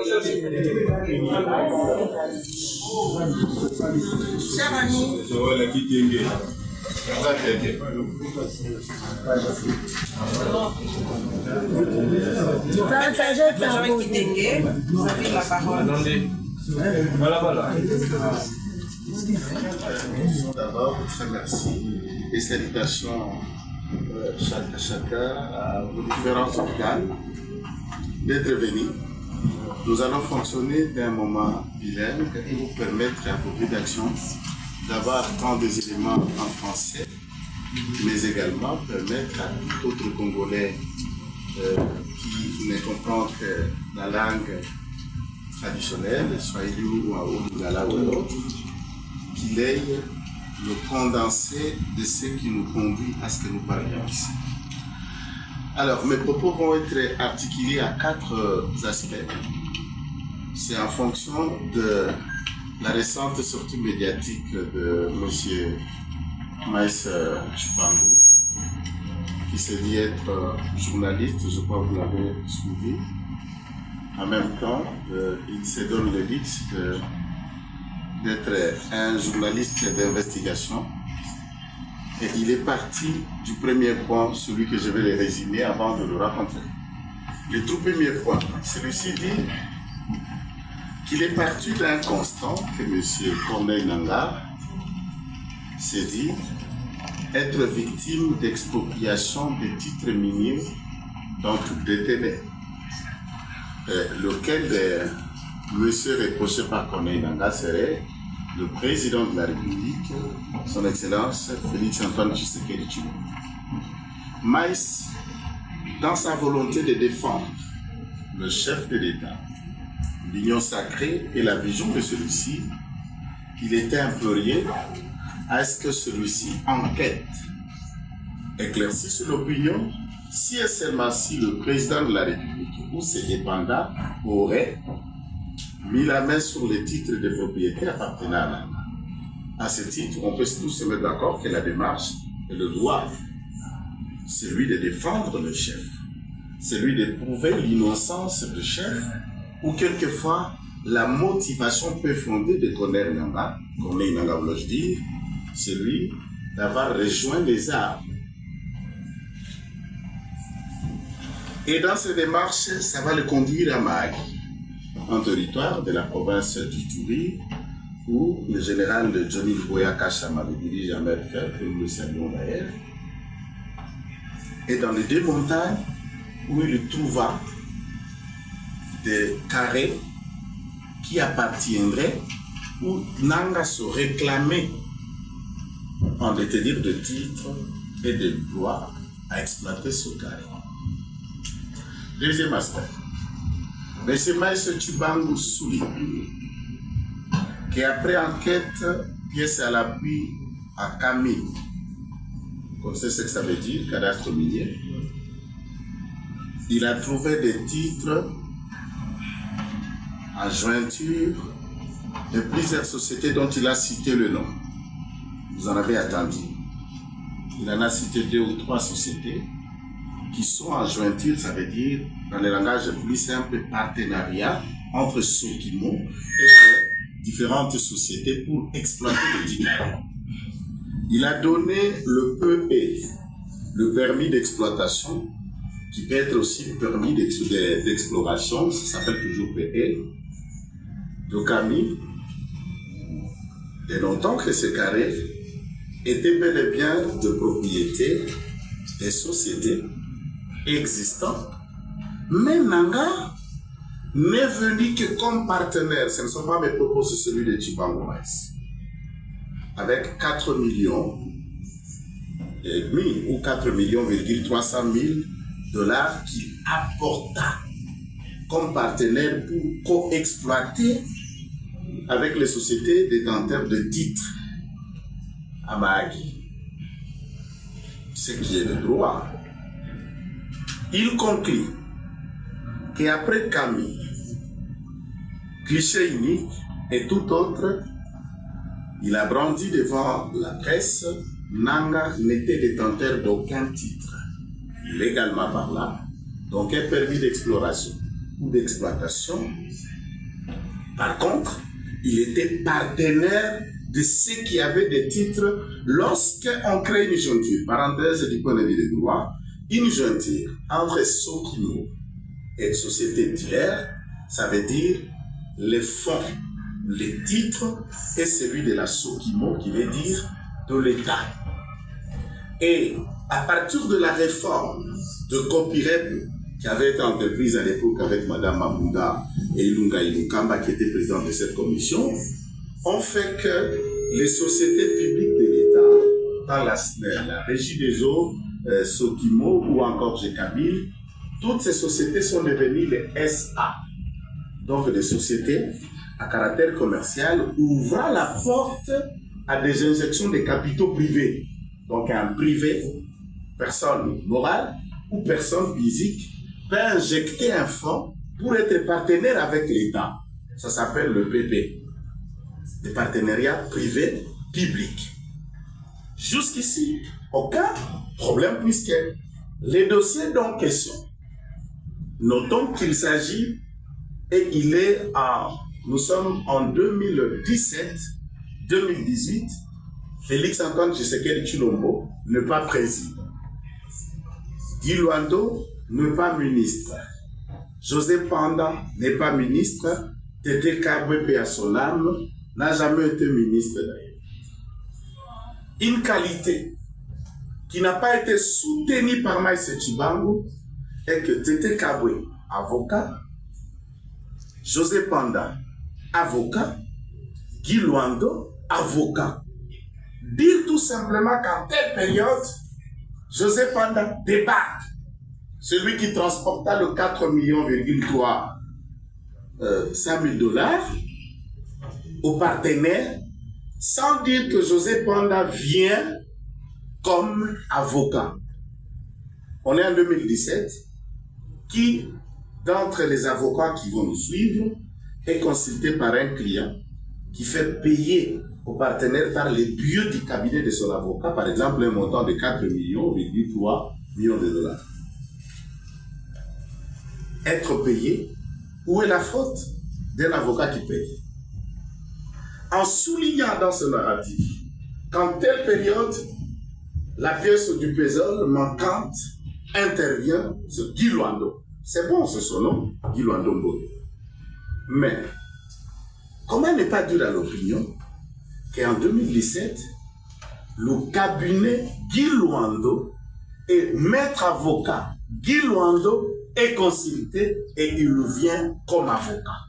Cher ami, vous avez la parole. D'abord, très merci et salutations à chacun, à vos différents organes d'être venus. Nous allons fonctionner d'un moment bilingue et vous permettre à vos rédactions d'avoir tant des éléments en français, mais également permettre à tout autre Congolais qui ne comprend que la langue traditionnelle, Swahili ou Lingala ou autre, qu'il ait le condensé de ce qui nous conduit à ce que nous parlions ici. Alors, mes propos vont être articulés à 4 aspects. C'est en fonction de la récente sortie médiatique de M. Maïs Tshibangu, qui se dit être journaliste, je crois que vous l'avez suivi. En même temps, il se donne le luxe d'être un journaliste d'investigation. Et il est parti du premier point, celui que je vais le résumer avant de le rencontrer. Le tout premier point, celui-ci dit qu'il est parti d'un constat que M. Corneille Nangaa s'est dit être victime d'expropriation des titres miniers dont il détenait, lequel monsieur reproché par Corneille Nangaa serait le président de la République, son Excellence Félix-Antoine Tshisekedi Tshilombo. Maïs, dans sa volonté de défendre le chef de l'État, l'union sacrée et la vision de celui-ci, il était imploré à ce que celui-ci enquête, éclaircisse l'opinion, si et seulement si le président de la République ou ses dépendants auraient mis la main sur les titres de propriété appartenant à Nangaa. À ce titre, on peut tous se mettre d'accord que la démarche et le droit, celui de défendre le chef, celui de prouver l'innocence du chef, ou quelquefois la motivation peu fondée de Corneille Nangaa, voulais-je dire, celui d'avoir rejoint les armes. Et dans cette démarche, ça va le conduire à Mahagi, un territoire de la province d'Ituri, où le général Johnny Luboya Kachama le dirige à Merfer, que nous le saluons d'ailleurs, et dans les 2 montagnes où il trouva des carrés qui appartiendraient, où Nangaa se réclamait en détenir de titres et de droits à exploiter ce carré. Deuxième aspect. M. Maïs Tshibangu souligne qu'après enquête, pièce à l'appui à Camille, comme c'est ce que ça veut dire, cadastre minier, il a trouvé des titres en jointure de plusieurs sociétés dont il a cité le nom. Vous en avez attendu. Il en a cité 2 ou 3 sociétés qui sont en jointure, ça veut dire, dans le langage plus simple, partenariat entre Sokimo et différentes sociétés pour exploiter le diamant. Il a donné le PE, le permis d'exploitation, qui peut être aussi le permis d'exploration, ça s'appelle toujours PE, de Camille, dénotant que ce carré était bel et bien de propriété des sociétés existantes, mais Nangaa n'est venu que comme partenaire. Ce ne sont pas mes propos, c'est celui de Tshibangu Maïs, avec 4 millions et demi ou 4,3 millions $ qu'il apporta comme partenaire pour co-exploiter avec les sociétés détenteurs de titres à Mahagi, ce qui est le droit. Il conclut qu'après Camille, cliché unique et tout autre, il a brandi devant la presse, Nangaa n'était détenteur d'aucun titre, légalement parlant, donc un permis d'exploration ou d'exploitation. Par contre, il était partenaire de ceux qui avaient des titres lorsqu'on crée une jointure, parenthèse du point de vue des droits, une jointure entre Sokimo et société tiers, ça veut dire les fonds, les titres et celui de la Sokimo qui veut dire de l'État. Et à partir de la réforme de copyright qui avait été entreprise à l'époque avec Mme Mabunda et Ilunga Ilukamba qui était président de cette commission, ont fait que les sociétés publiques de l'État, dans la SNEL, la Régie des eaux, Sokimo ou encore Gécabil, toutes ces sociétés sont devenues les SA, donc des sociétés à caractère commercial ouvrant la porte à des injections de capitaux privés. Donc un privé, personne morale ou personne physique, peut injecter un fonds pour être partenaire avec l'État. Ça s'appelle le PP, des partenariats privés publics. Jusqu'ici, aucun problème puisque les dossiers dont question, notons qu'il s'agit, et nous sommes en 2017-2018, Félix Antoine Tshisekedi Tshilombo n'est pas président. Guy Luando n'est pas ministre. José Panda n'est pas ministre. Tété Kabwe paix à son âme n'a jamais été ministre d'ailleurs. Une qualité qui n'a pas été soutenue par Maïse Tchibango est que Tété Kabwe, avocat, José Panda, avocat, Guy Luando, avocat. Dire tout simplement qu'en telle période, José Panda débarque. Celui qui transporta le 4,3 millions $5,000 aux partenaires, sans dire que José Panda vient comme avocat. On est en 2017. Qui d'entre les avocats qui vont nous suivre est consulté par un client qui fait payer aux partenaires par les bureaux du cabinet de son avocat, par exemple un montant de 4,3 millions $. Être payé, où est la faute d'un avocat qui paye? En soulignant dans ce narratif qu'en telle période, la pièce du puzzle manquante intervient sur Guy Luando. C'est bon, c'est son nom, Guy Luando Mboyo. Mais, comment ne pas dire à l'opinion qu'en 2017, le cabinet Guy Luando et maître avocat Guy Luando est consulté et il vient comme avocat.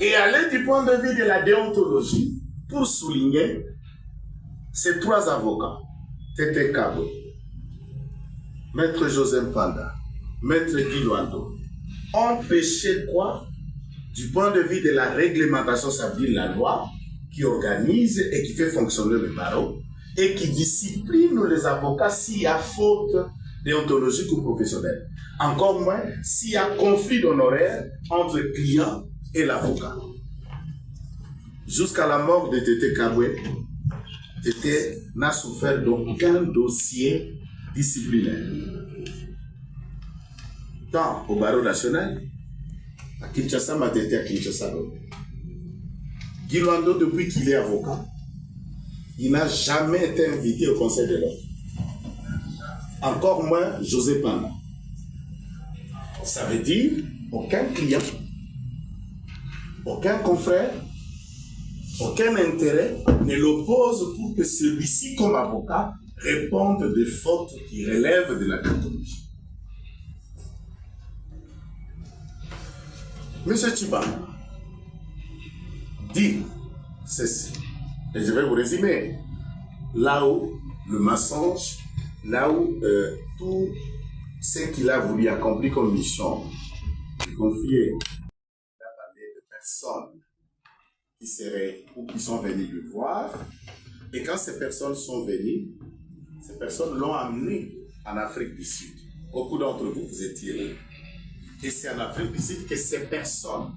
Et aller du point de vue de la déontologie, pour souligner ces trois avocats, Tété Kabwe, Maître Joseph Panda, Maître Guy Luando, ont péché quoi? Du point de vue de la réglementation, ça veut dire la loi qui organise et qui fait fonctionner le barreau et qui discipline les avocats s'il y a faute déontologique ou professionnelle. Encore moins s'il y a conflit d'honoraires entre le client et l'avocat. Jusqu'à la mort de Tété Kabwe, Tété n'a souffert d'aucun dossier disciplinaire. Tant au barreau national, à Kinshasa, Tété à Kinshasa. Guy Luando, depuis qu'il est avocat, il n'a jamais été invité au Conseil de l'ordre. Encore moins José Panda. Ça veut dire aucun client, aucun confrère, aucun intérêt ne l'oppose pour que celui-ci, comme avocat, réponde des fautes qui relèvent de la déontologie. Monsieur Tshibanga dit ceci, et je vais vous résumer. Là où le mensonge, là où tout ce qu'il a voulu accomplir comme mission, il confier, il a parlé de personnes qui seraient ou qui sont venues le voir, et quand ces personnes sont venues, ces personnes l'ont amené en Afrique du Sud. Beaucoup d'entre vous, vous étiez là. Et c'est en Afrique du Sud que ces personnes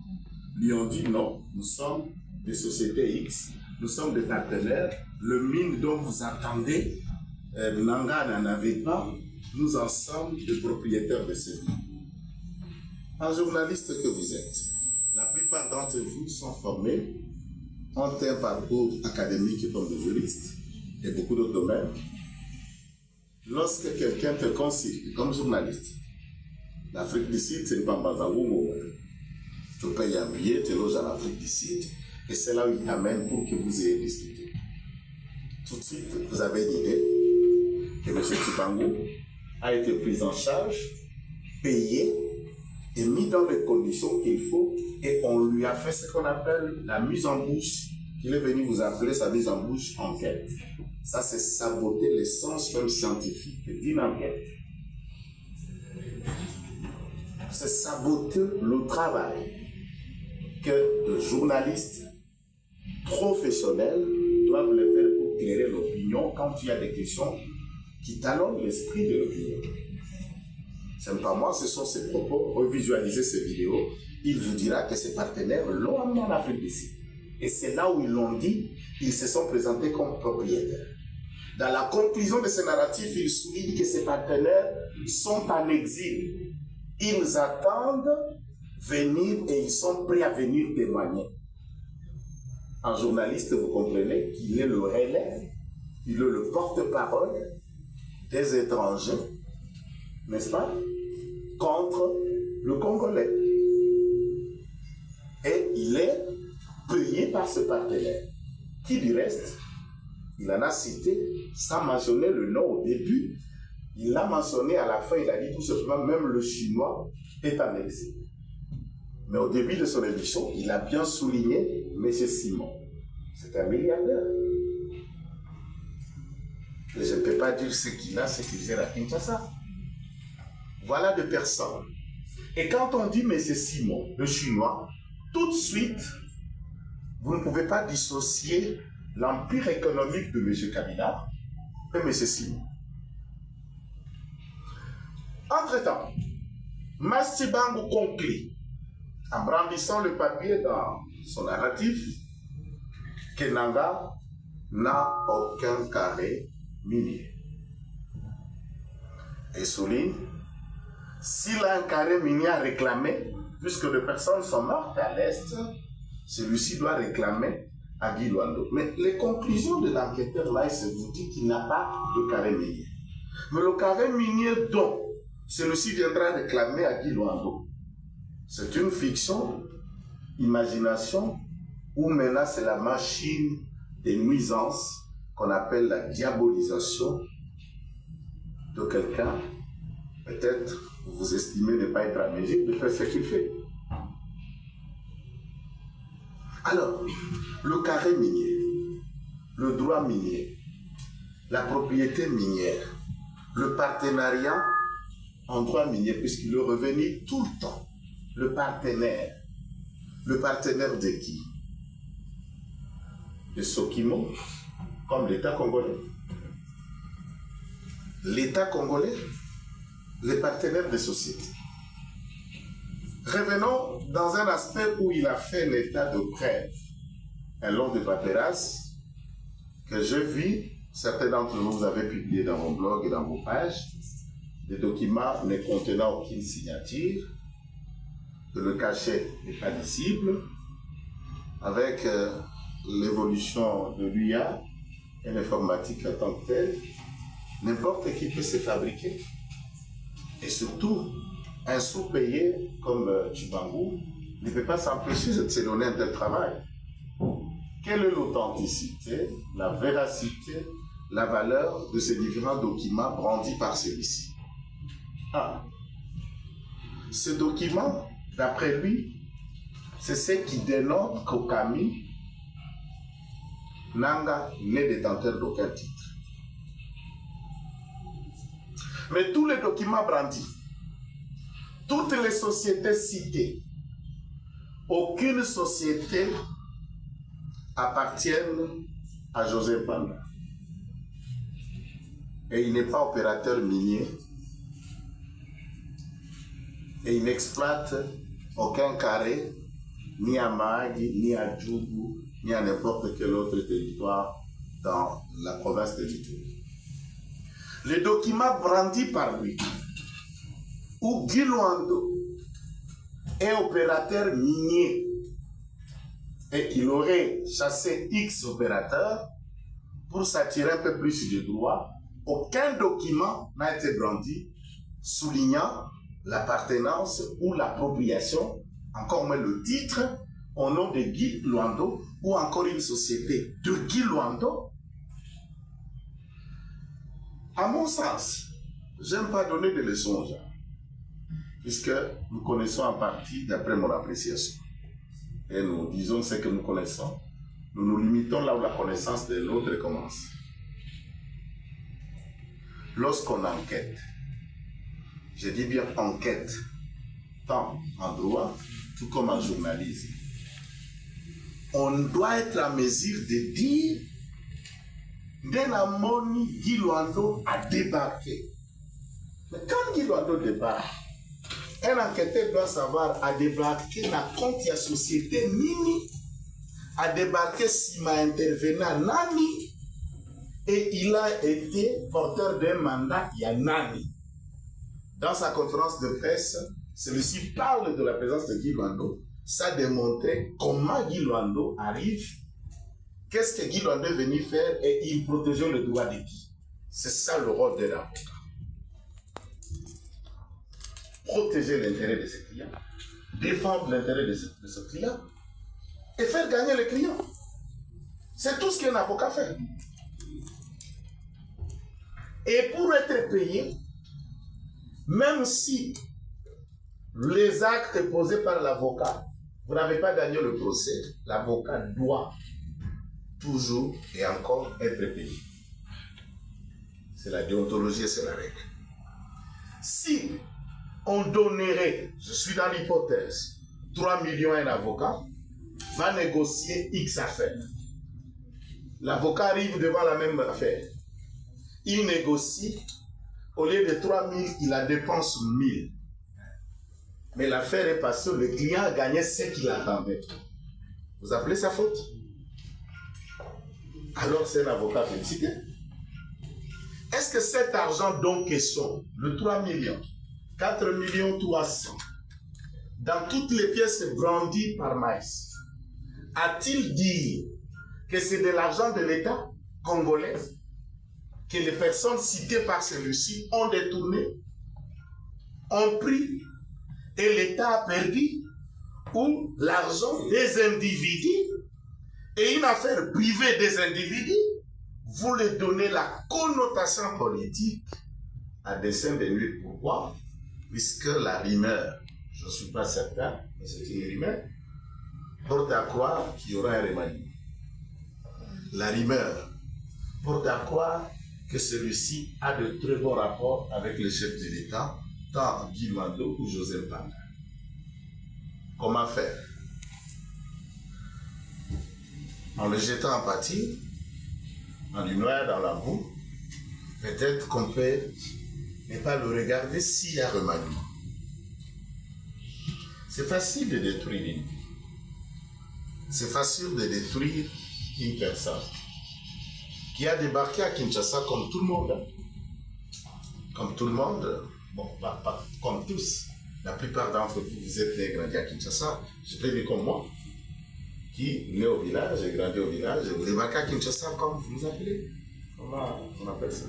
lui ont dit non, nous sommes des sociétés X, nous sommes des partenaires, le mine dont vous attendez, Nanga n'en avait pas, nous en sommes des propriétaires de ce mine. En journaliste que vous êtes, la plupart d'entre vous sont formés, ont un parcours académique comme de juriste et beaucoup d'autres domaines. Lorsque quelqu'un te consulte comme journaliste, l'Afrique du Sud, c'est pas Mbazango. Tu payes un billet, tu loges en Afrique du Sud, et c'est là où il t'amène pour que vous ayez discuté. Tout de suite, vous avez une idée que M. Tchibango a été pris en charge, payé et mis dans les conditions qu'il faut, et on lui a fait ce qu'on appelle la mise en bouche, qu'il est venu vous appeler sa mise en bouche enquête. Ça, c'est saboter l'essence même scientifique d'une enquête. C'est saboter le travail que les journalistes professionnels doivent le faire pour éclairer l'opinion quand il y a des questions qui talonnent l'esprit de l'opinion. Ce n'est pas moi, ce sont ses propos. Revisualisez ces vidéos, il vous dira que ses partenaires l'ont amené en Afrique du Sud. Et c'est là où ils l'ont dit, ils se sont présentés comme propriétaires. Dans la conclusion de ce narratif, il souligne que ses partenaires sont en exil. Ils attendent venir et ils sont prêts à venir témoigner. En journaliste, vous comprenez qu'il est le relais, il est le porte-parole des étrangers, n'est-ce pas, contre le Congolais. Et il est payé par ce partenaire, qui du reste, il en a cité, sans mentionner le nom au début, il l'a mentionné à la fin, il a dit tout simplement, même le Chinois est en exil. Mais au début de son émission, il a bien souligné M. Simon. C'est un milliardaire. Et je ne peux pas dire ce qu'il a, ce qu'il faisait à Kinshasa. Voilà deux personnes. Et quand on dit M. Simon, le Chinois, tout de suite, vous ne pouvez pas dissocier l'empire économique de M. Kabila et M. Simon. Entre-temps, Tchibango conclut, en brandissant le papier dans son narratif, que Nanga n'a aucun carré minier. Et souligne, s'il a un carré minier à réclamer, puisque les personnes sont mortes à l'Est, celui-ci doit réclamer à Guy Luando. Mais les conclusions de l'enquêteur là, il se vous dit qu'il n'a pas de carré minier. Mais le carré minier dont celui-ci viendra réclamer à Guy Luando, c'est une fiction, imagination, ou maintenant c'est la machine des nuisances qu'on appelle la diabolisation de quelqu'un. Peut-être vous estimez ne pas être à mesure de faire ce qu'il fait. Alors, le carré minier, le droit minier, la propriété minière, le partenariat en droit minier, puisqu'il est revenu tout le temps. Le partenaire de qui? De Sokimo, comme l'État congolais. L'État congolais, les partenaires des sociétés. Revenons dans un aspect où il a fait l'état de preuve, un long de paperasse que je vis, certains d'entre vous avez publié dans mon blog et dans vos pages, des documents ne contenant aucune signature, que le cachet n'est pas lisible, avec l'évolution de l'IA et l'informatique en tant que telle, n'importe qui peut se fabriquer. Et surtout, un sous-payé comme Tchibango ne peut pas s'empêcher de se donner un tel travail. Quelle est l'authenticité, la véracité, la valeur de ces différents documents brandis par celui-ci? Ce document, d'après lui, c'est ce qui dénote qu'Okami Nanga n'est détenteur d'aucun titre. Mais tous les documents brandis, toutes les sociétés citées, aucune société appartienne à Joseph Banda. Et il n'est pas opérateur minier. Et il n'exploite aucun carré, ni à Mahagi, ni à Djougou, ni à n'importe quel autre territoire dans la province de l'Ituri. Les documents brandis par lui, où Guy Luando un opérateur minier et il aurait chassé X opérateurs pour s'attirer un peu plus de droits, aucun document n'a été brandi soulignant l'appartenance ou l'appropriation, encore moins le titre, au nom de Guy Luando ou encore une société de Guy Luando. À mon sens, j'aime pas donner des leçons aux gens, puisque nous connaissons en partie d'après mon appréciation. Et nous disons ce que nous connaissons. Nous nous limitons là où la connaissance de l'autre commence. Lorsqu'on enquête, je dis bien enquête, tant en droit, tout comme en journalisme, on doit être en mesure de dire Denamoni Guy Luando a débarqué. Mais quand Guy Luando débarque, un enquêteur doit savoir à débarquer la compte de la société Nini, à débarquer si m'a intervenu à Nani, et il a été porteur d'un mandat, il y a Nani. Dans sa conférence de presse, celui-ci parle de la présence de Guy Luando. Ça démontrait comment Guy Luando arrive, qu'est-ce que Guy Luando est venu faire et il protégeait le droit de Guy. C'est ça le rôle de l'avocat. Protéger l'intérêt de ses clients, défendre l'intérêt de ce client et faire gagner le client. C'est tout ce qu'un avocat fait. Et pour être payé, même si les actes posés par l'avocat, vous n'avez pas gagné le procès, l'avocat doit toujours et encore être payé. C'est la déontologie et c'est la règle. Si on donnerait, je suis dans l'hypothèse, 3 millions à un avocat, va négocier X affaires. L'avocat arrive devant la même affaire. Il négocie, au lieu de 3 000, il la dépense 1 000. Mais l'affaire est passée, le client a gagné ce qu'il attendait. Vous appelez ça faute? Alors c'est un avocat félicité. Est-ce que cet argent dont question, le 3 millions, 4 millions 300, dans toutes les pièces brandies par Maïs, a-t-il dit que c'est de l'argent de l'État congolais que les personnes citées par celui-ci ont détourné, ont pris et l'État a perdu, ou l'argent des individus et une affaire privée des individus, vous leur donnez la connotation politique à dessein de nuire. Pourquoi? Puisque la rumeur, je ne suis pas certain, mais c'est une rumeur, porte à croire qu'il y aura un remaniement. La rumeur porte à croire que celui-ci a de très bons rapports avec le chef de l'État, tant Guy Luando ou Joseph Panda. Comment faire? En le jetant en pâture, en lui noyant dans la boue, peut-être qu'on peut ne pas le regarder s'il y a remaniement. C'est facile de détruire une vie. C'est facile de détruire une personne qui a débarqué à Kinshasa comme tout le monde. Comme tout le monde, bon, pas comme tous. La plupart d'entre vous, vous êtes nés et grandis à Kinshasa. Je peux dire comme moi, qui est né au village, j'ai grandi au village, vous débarquez à Kinshasa comme vous vous appelez. Comment on appelle ça?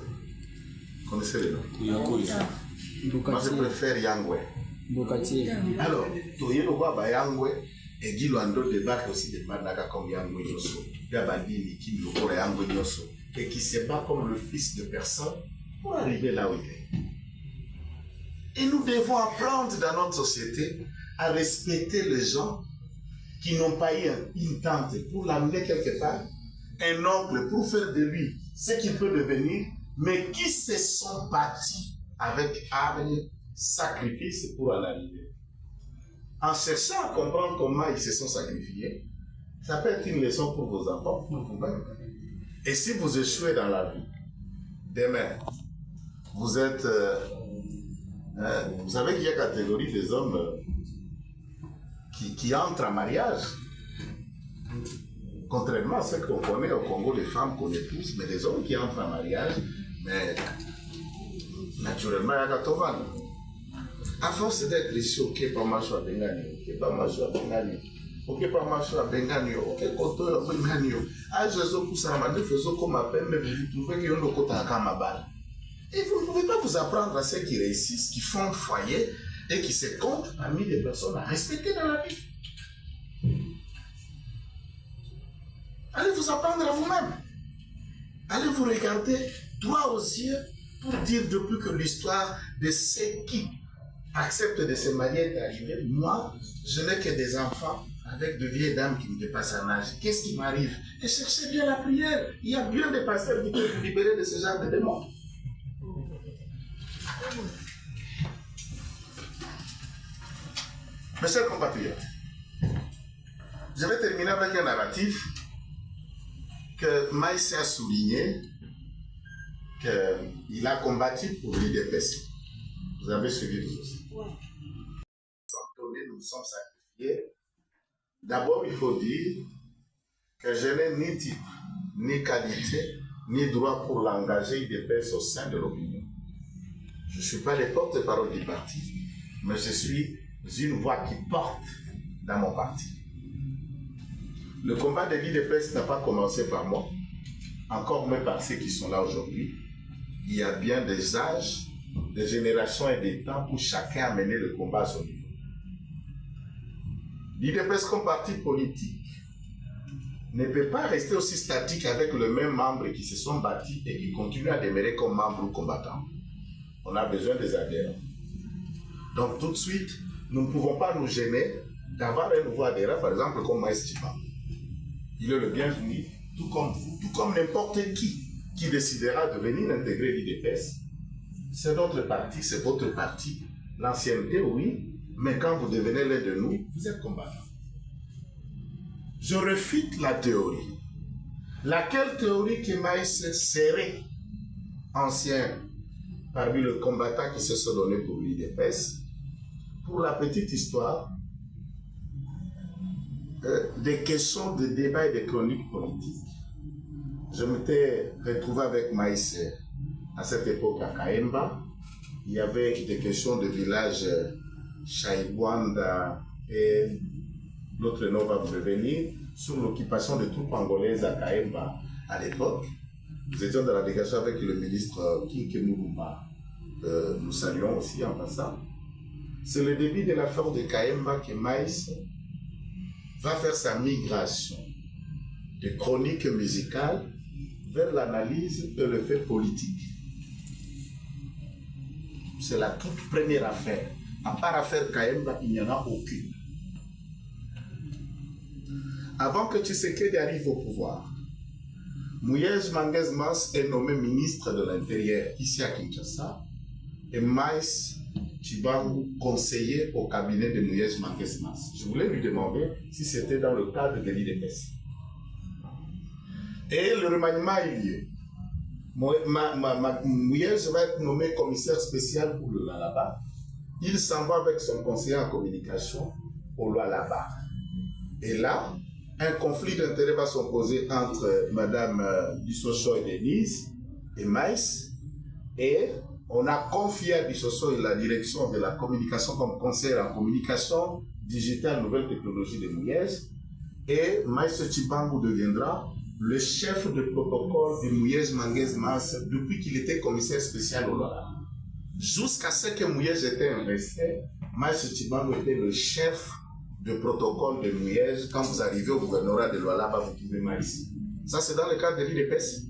Vous connaissez le nom? Moi, je préfère Yangwe. Alors, Toyeno Baba Yangwe et Guy Luando débarque aussi de Madaka comme Yangwe Yoso. Yabandini qui nous Yangwe Yoso. Et qui se bat comme le fils de personne pour arriver là où il est. Et nous devons apprendre dans notre société à respecter les gens qui n'ont pas eu une tante pour l'amener quelque part, un oncle pour faire de lui ce qu'il peut devenir, mais qui se sont bâtis avec âme, sacrifice pour en arriver. En cherchant à comprendre comment ils se sont sacrifiés, ça peut être une leçon pour vos enfants, pour vous-même. Et si vous échouez dans la vie, demain, vous êtes... vous savez qu'il y a une catégorie des hommes qui entrent en mariage. Contrairement à ce qu'on connaît au Congo, les femmes qu'on épouse, mais des hommes qui entrent en mariage, mais naturellement, il y a Gatovan. À force d'être ici, ok, pas mal sur Bengani, ok, pas mal sur Bengani, ok, pas mal sur Bengani, ok, koto ya Bengani. Ah, je suis pour ça, je faisais comme appel, mais vous trouvez qu'il y a un côté à Kamabal. Et vous ne pouvez pas vous apprendre à ceux qui réussissent, qui font foyer et qui se comptent parmi les personnes à respecter dans la vie. Allez vous apprendre à vous-même. Allez vous regarder droit aux yeux pour dire depuis que l'histoire de ceux qui acceptent de se marier est arrivée. Moi, je n'ai que des enfants avec de vieilles dames qui me dépassent en âge. Qu'est-ce qui m'arrive? Et cherchez bien la prière. Il y a bien des pasteurs qui peuvent vous libérer de ce genre de démons. Mes chers compatriotes, je vais terminer avec un narratif que Maïs a souligné qu'il a combattu pour l'IDPS. Vous avez suivi tout aussi. Nous nous sommes sacrifiés. D'abord, il faut dire que je n'ai ni titre, ni qualité, ni droit pour l'engager IDPS au sein de l'opinion. Je ne suis pas le porte-parole du parti, mais je suis une voix qui porte dans mon parti. Le combat de l'IDPS n'a pas commencé par moi, encore moins par ceux qui sont là aujourd'hui. Il y a bien des âges, des générations et des temps où chacun a mené le combat à son niveau. L'IDPS comme parti politique ne peut pas rester aussi statique avec les mêmes membres qui se sont bâtis et qui continuent à demeurer comme membres ou combattants. On a besoin des adhérents. Donc tout de suite, nous ne pouvons pas nous gêner d'avoir un nouveau adhérent, par exemple comme Maïs Chiba. Il est le bienvenu, tout comme vous, tout comme n'importe qui décidera de venir intégrer l'IDPS. C'est notre parti, c'est votre parti. L'ancienneté, oui, mais quand vous devenez l'un de nous, vous êtes combattant. Je refute la théorie. Laquelle théorie que Maïs serait ancien parmi les combattants qui se sont donnés pour l'IDPS? Pour la petite histoire, des questions de débat et de chroniques politiques. Je m'étais retrouvé avec Maïs à cette époque à Kaemba. Il y avait des questions de village Chaïbouanda et l'autre nom va vous revenir sur l'occupation des troupes angolaises à Kaemba à l'époque. Nous étions dans la délégation avec le ministre Kinke Mouloumba. Nous saluons aussi en passant. C'est le début de l'affaire de Kaemba que Maïs va faire sa migration de chronique musicale vers l'analyse et le fait politique. C'est la toute première affaire. À part l'affaire Kaemba, il n'y en a aucune. Avant que Tshisekedi arrive au pouvoir, Mouyej Manguez Mas est nommé ministre de l'Intérieur ici à Kinshasa et Maïs Chibangu conseiller au cabinet de Mouyej Manguez Mas. Je voulais lui demander si c'était dans le cadre de l'IDPS. Et le remaniement a eu lieu. Mouyej va être nommé commissaire spécial pour le Lualaba. Il s'en va avec son conseiller en communication au Lualaba. Et là, un conflit d'intérêts va s'opposer entre Madame Bissoso et Denise et Maïs. Et on a confié à Bissoso la direction de la communication comme conseiller en communication digitale, nouvelle technologie de Mouyej. Et Maïs Chibangu deviendra le chef de protocole de Mouyej Manguez Mas depuis qu'il était commissaire spécial au Lualaba. Jusqu'à ce que Mouyej était investi, Maïs Chibangu était le chef de protocole de Mouyej. Quand vous arrivez au gouvernorat de Lualaba, vous trouvez Maïs. Ça, c'est dans le cadre de l'IDPS.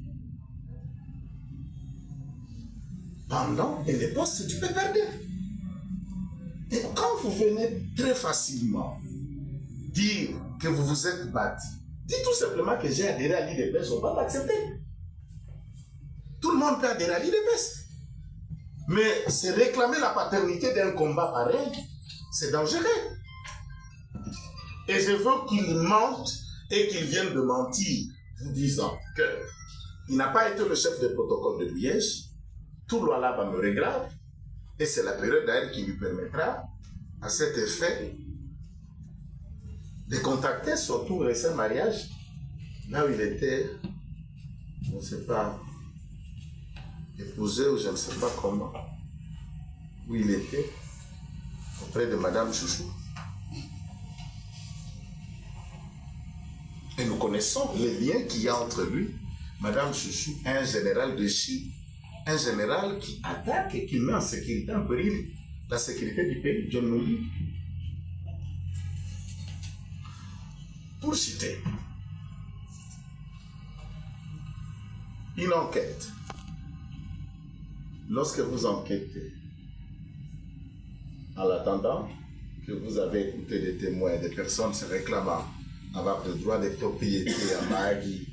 Pendant et les postes, tu peux perdre. Et quand vous venez très facilement dire que vous vous êtes battu, dites tout simplement que j'ai adhéré à l'IDPS, on va l'accepter. Tout le monde peut adhérer à l'IDPS. Mais c'est réclamer la paternité d'un combat pareil, c'est dangereux. Et je veux qu'il mente et qu'il vienne de mentir, vous disant qu'il n'a pas été le chef de protocole de Liège. Tout le Lualaba me regarde. Et c'est la période d'ailleurs qui lui permettra, à cet effet, de contacter son tout récent mariage, là où il était, je ne sais pas, épousé ou je ne sais pas comment, où il était, auprès de Madame Chouchou. Et nous connaissons les liens qu'il y a entre lui, Madame Chouchou, un général de Chine, un général qui attaque et qui met en sécurité, en péril, la sécurité du pays, John Numbi. Pour citer, une enquête. Lorsque vous enquêtez, en attendant que vous avez écouté des témoins, des personnes se réclamant avoir le droit de propriété à Mahagi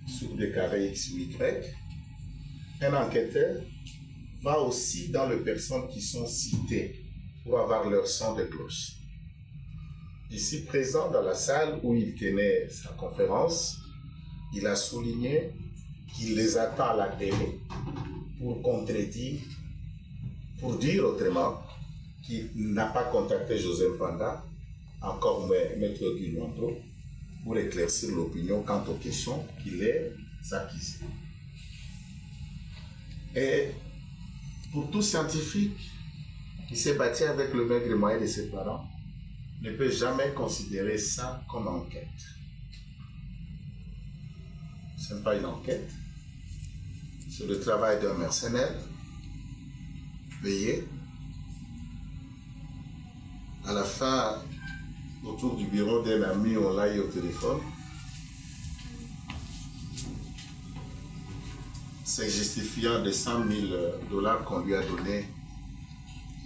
sur des carrés X ou Y, un enquêteur va aussi dans les personnes qui sont citées pour avoir leur son de cloche. Ici présent dans la salle où il tenait sa conférence, il a souligné qu'il les attend à la télé pour contredire, pour dire autrement qu'il n'a pas contacté Joseph Panda, encore moins Maître Guy Luando, pour éclaircir l'opinion quant aux questions qu'il est accusé. Et pour tout scientifique qui s'est battu avec le maigre moyen de ses parents, ne peut jamais considérer ça comme enquête. Ce n'est pas une enquête, c'est le travail d'un mercenaire payé. À la fin, autour du bureau d'un ami, on l'a eu au téléphone. C'est justifiant des 100 000 $ qu'on lui a donné.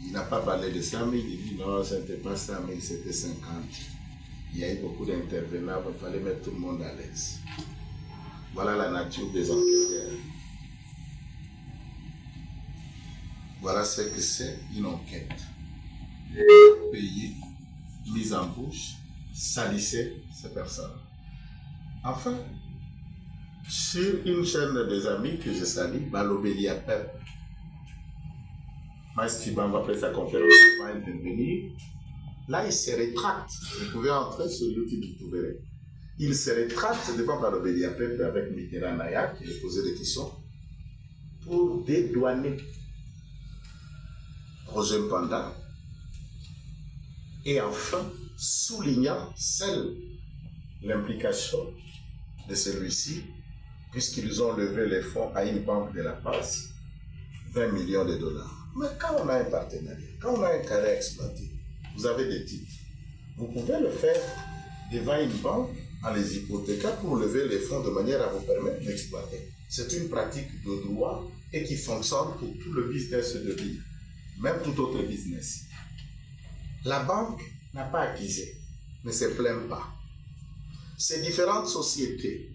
Il n'a pas parlé de 100 000, il dit non, ce n'était pas 100 000, c'était 50. Il y a eu beaucoup d'intervenants, il fallait mettre tout le monde à l'aise. Voilà la nature des enquêteurs. Voilà ce que c'est une enquête. Payée, mise en bouche, salissez ces personnes. Enfin, sur une chaîne des amis que je salue, Balobeli Pep, Maïs Chibamba, après sa conférence, va intervenir. Là, il se rétracte. Vous pouvez entrer sur YouTube, vous verrez. Il se rétracte devant Balobeli Pep avec Mitterrand Naya, qui lui posait des questions, pour dédouaner Roger Panda. Et enfin, soulignant l'implication de celui-ci, puisqu'ils ont levé les fonds à une banque de la passe, 20 millions de $. Mais quand on a un partenariat, quand on a un carré exploité, vous avez des titres. Vous pouvez le faire devant une banque en les hypothéquant pour lever les fonds de manière à vous permettre d'exploiter. C'est une pratique de droit et qui fonctionne pour tout le business de vie, même tout autre business. La banque n'a pas accusé, ne se plaint pas. Ces différentes sociétés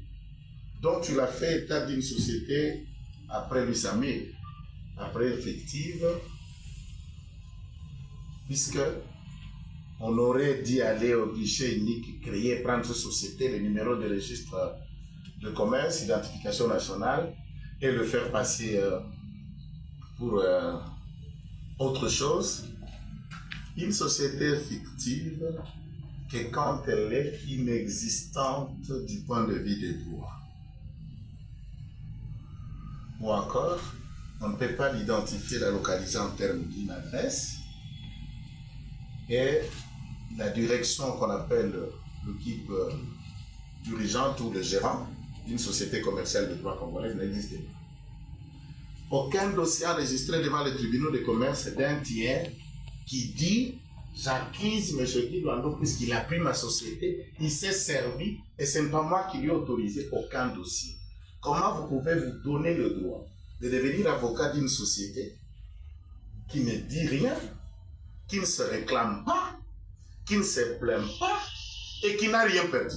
dont tu l'as fait état d'une société après l'USAMI, après effective, puisque on aurait dit aller au guichet unique, créer, prendre cette société, le numéro de registre de commerce, identification nationale, et le faire passer pour autre chose. Une société fictive que quand elle est inexistante du point de vue des droits. Ou encore, on ne peut pas l'identifier, la localiser en termes d'une adresse. Et la direction qu'on appelle l'équipe dirigeante ou le gérant d'une société commerciale de droit congolaise n'existe pas. Aucun dossier enregistré devant les tribunaux de commerce d'un tiers qui dit j'accuse M. Guy Luando puisqu'il a pris ma société, il s'est servi et ce n'est pas moi qui lui ai autorisé aucun dossier. Comment vous pouvez vous donner le droit de devenir avocat d'une société qui ne dit rien, qui ne se réclame pas, qui ne se plaint pas et qui n'a rien perdu?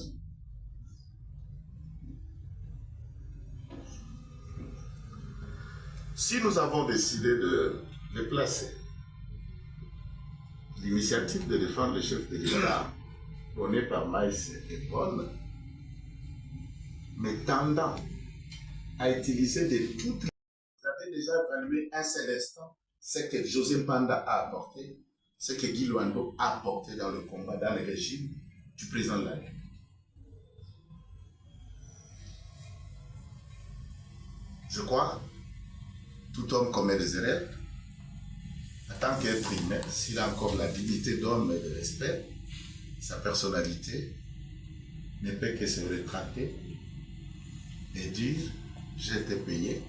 Si nous avons décidé de les placer, l'initiative de défendre le chef de l'État donnée par Maïs est bonne, mais tendant à utiliser de toutes les... Vous avez déjà évalué un seul instant ce que José Panda a apporté, ce que Guy Luando a apporté dans le combat, dans le régime du président de la République. Je crois, tout homme commet des erreurs. En tant qu'être humain, s'il a encore la dignité d'homme et de respect, sa personnalité ne peut que se rétracter et dire « j'ai été payé,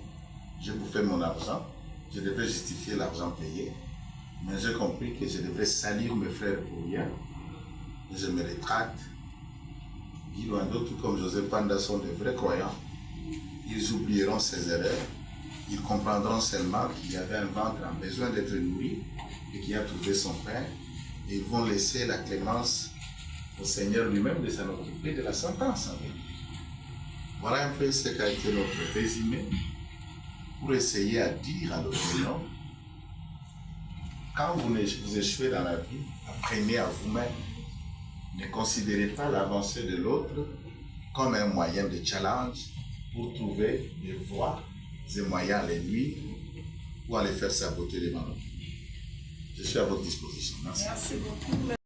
j'ai bouffé mon argent, je devais justifier l'argent payé, mais j'ai compris que je devrais salir mes frères pour rien, et je me rétracte. » Guy Loindo, tout comme José Panda, sont de vrais croyants. Ils oublieront ces erreurs, ils comprendront seulement qu'il y avait un ventre en besoin d'être nourri et qui a trouvé son pain, et ils vont laisser la clémence au Seigneur lui-même de s'en occuper de la sentence. Voilà un peu ce qu'a été notre résumé pour essayer à dire à l'opinion, quand vous échouez dans la vie, apprenez à vous-même. Ne considérez pas l'avancée de l'autre comme un moyen de challenge pour trouver des voies, des moyens à les nuire ou à les faire saboter devant nous. Je suis à votre disposition. Merci. Merci beaucoup.